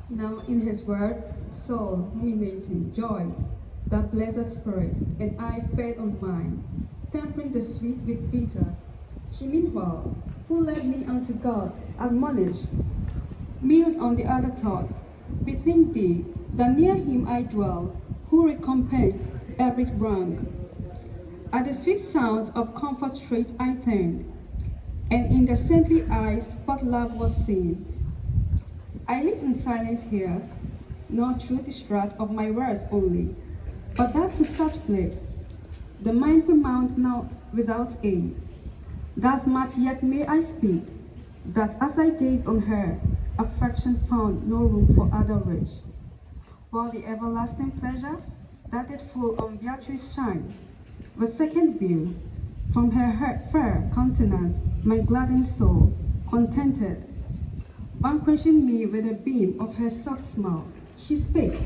Now in his word, soul ruminating, joy, the blessed spirit, and I fed on mine, tempering the sweet with bitter. She meanwhile, who led me unto God, admonished, milled on the other thought, bethink thee, that near him I dwell, who recompense every wrong. At the sweet sounds of comfort straight I turned, and in the saintly eyes what love was seen. I live in silence here, not through the strut of my words only, but that to such place, the mind remounts not without aid. Thus much yet may I speak, that as I gazed on her, affection found no room for other wish. While the everlasting pleasure that did full on Beatrice shine, with second view, from her fair countenance, my gladdened soul, contented, vanquishing me with a beam of her soft smile, she spake,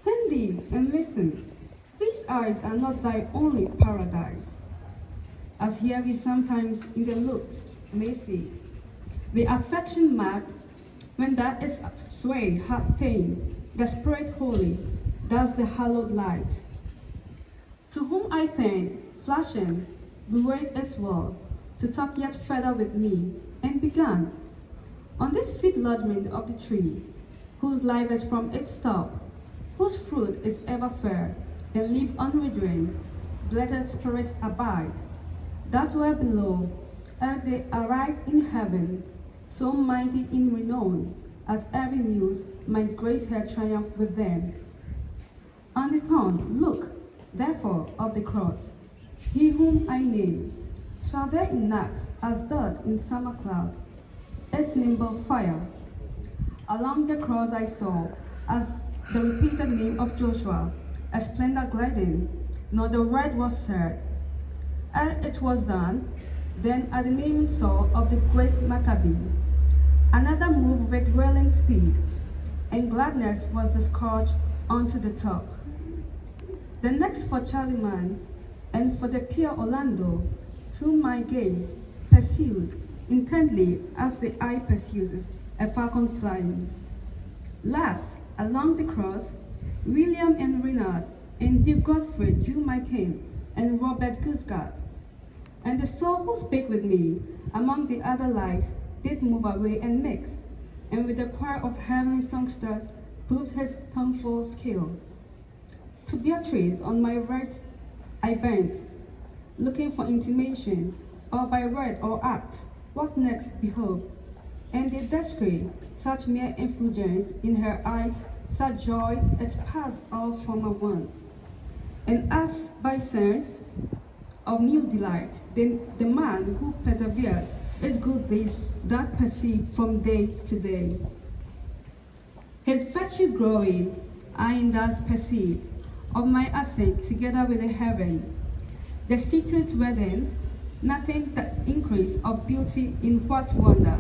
turn thee and listen, these eyes are not thy only paradise, as here we sometimes in the looks may see, the affection marked, when that its sway hath ta'en, the spirit holy, thus the hallowed light. To whom I turned, flashing, bewrayed its wall, to talk yet further with me, and began, on this fit lodgment of the tree, whose life is from its top, whose fruit is ever fair, and leaf unwithering, blessed spirits abide, that were below, ere they arrived in heaven, so mighty in renown, as every muse might grace her triumph with them. On the thorns, look, therefore, of the cross, he whom I name, shall there enact, as doth in summer cloud, its nimble fire. Along the cross I saw, as the repeated name of Joshua, a splendor gliding, nor the word was heard. Ere it was done, then at the naming saw of the great Maccabee, another move with whirling speed, and gladness was the scourge unto the top. The next for Charlemagne, and for the pure Orlando, to my gaze pursued intently as the eye pursues a falcon flying. Last, along the cross, William and Reynard, and Duke Godfrey, Hugh my king, and Robert Guiscard. And the soul who spake with me, among the other lights, did move away and mix, and with the choir of heavenly songsters proved his tongueful skill. To Beatrice on my right I bent, looking for intimation, or by word or act, what next behold, and did descry such mere effulgence in her eyes, such joy it passed all former wants. And as by sense of new delight, then the man who perseveres is good this that perceive from day to day. His virtue growing, I in thus perceive, of my ascent together with the heaven, the secret wedding, nothing but increase of beauty in what wonder,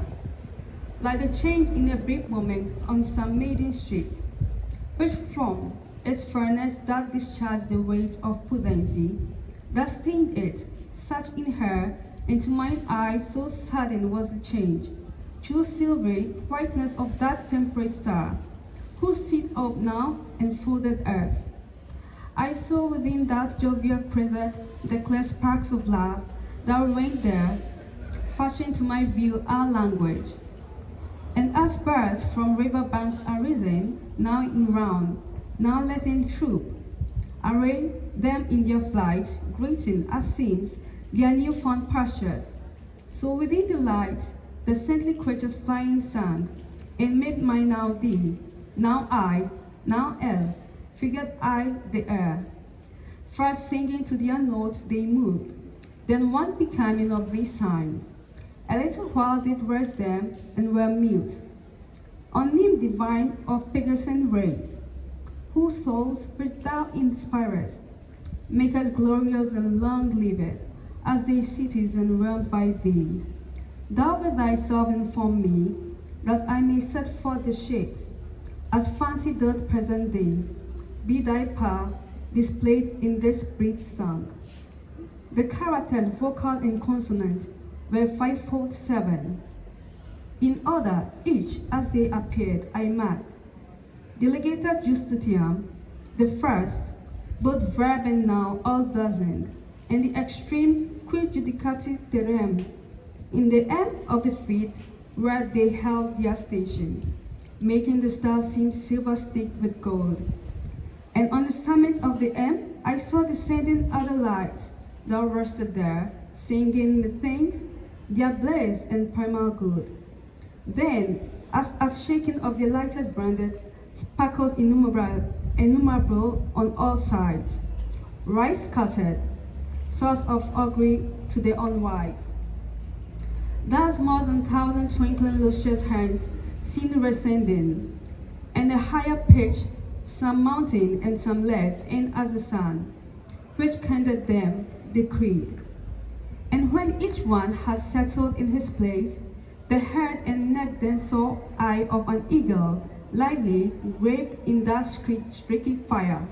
like the change in a brief moment on some maiden street, which from its fairness that discharged the weight of prudency, that stained it, such in her, and to mine eyes so sudden was the change, true silvery brightness of that temperate star, who sit up now enfolded earth. I saw within that jovial crescent the clear sparks of love that reigned there, fashioned to my view our language. And as birds from river banks are risen, now in round, now letting troop, array them in their flight, greeting as seems their new-found pastures. So within the light, the saintly creatures flying sang, and made mine now thee, now I, now El, figured I the air. First singing to their notes they moved, then one becoming of these signs. A little while did rest them, and were mute. On him divine of Pegasus rays, whose souls which thou inspirest, make us glorious and long-lived, as they cities and realms by thee. Thou with thyself inform me, that I may set forth the shapes, as fancy doth present thee, be thy power displayed in this brief song. The characters vocal and consonant were fivefold 7. In order, each as they appeared, I marked, Delegated Justitian, the first, both verb and noun all blazoned, and the extreme quid judicatis terem, in the end of the feet where they held their station, making the stars seem silver staked with gold. And on the summit of the M, I saw descending other lights that rested there, singing the things, their blaze and primal good. Then, as at shaking of the lighted branded, sparkles innumerable on all sides, rice scattered, source of augury to the unwise. Thus more than 1,000 twinkling luscious hands seen rescending, and a higher pitch, some mounting and some less in as the sun, which candid them decreed. And when each one had settled in his place, the head and neck then saw eye of an eagle, lively, graved in that streaky fire.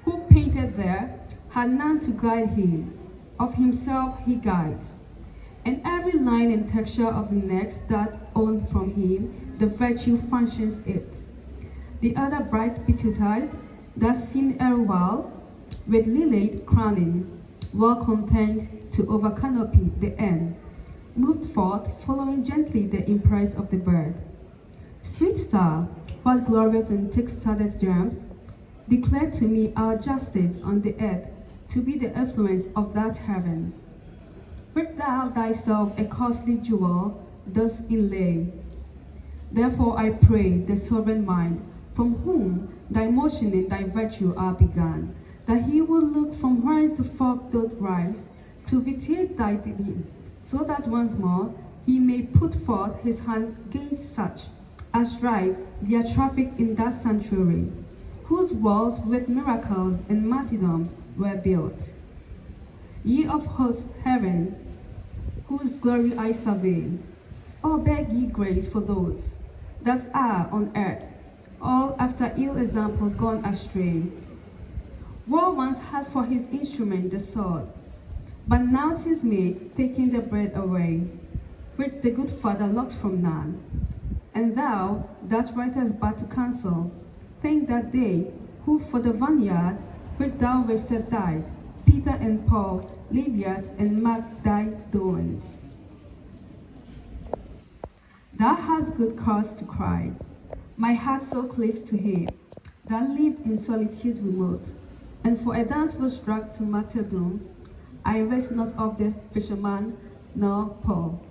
Who painted there had none to guide him, of himself he guides. And every line and texture of the next that owned from him, the virtue functions it. The other bright beatitude, that seemed erewhile, with lilied crowning, well content to over canopy the end, moved forth, following gently the impress of the bird. Sweet star, what glorious and thick-studded germs, declared to me our justice on the earth to be the influence of that heaven, which thou thyself a costly jewel dost inlay. Therefore I pray the sovereign mind, from whom thy motion and thy virtue are begun, that he will look from whence the fog doth rise, to vitiate thy being, so that once more he may put forth his hand against such as drive their traffic in that sanctuary, whose walls with miracles and martyrdoms were built. Ye of hosts heaven, whose glory I survey, or beg ye grace for those that are on earth, all after ill example gone astray. War once had for his instrument the sword, but now 'tis made taking the bread away, which the good Father locks from none. And thou, that writest but to counsel, think that they, who for the vineyard which thou wasted died, Peter and Paul, live yet and mark thy doings. Thou hast good cause to cry, my heart so cleaves to him, that lived in solitude remote, and for a dance was dragged to martyrdom, I rest not of the fisherman nor Paul.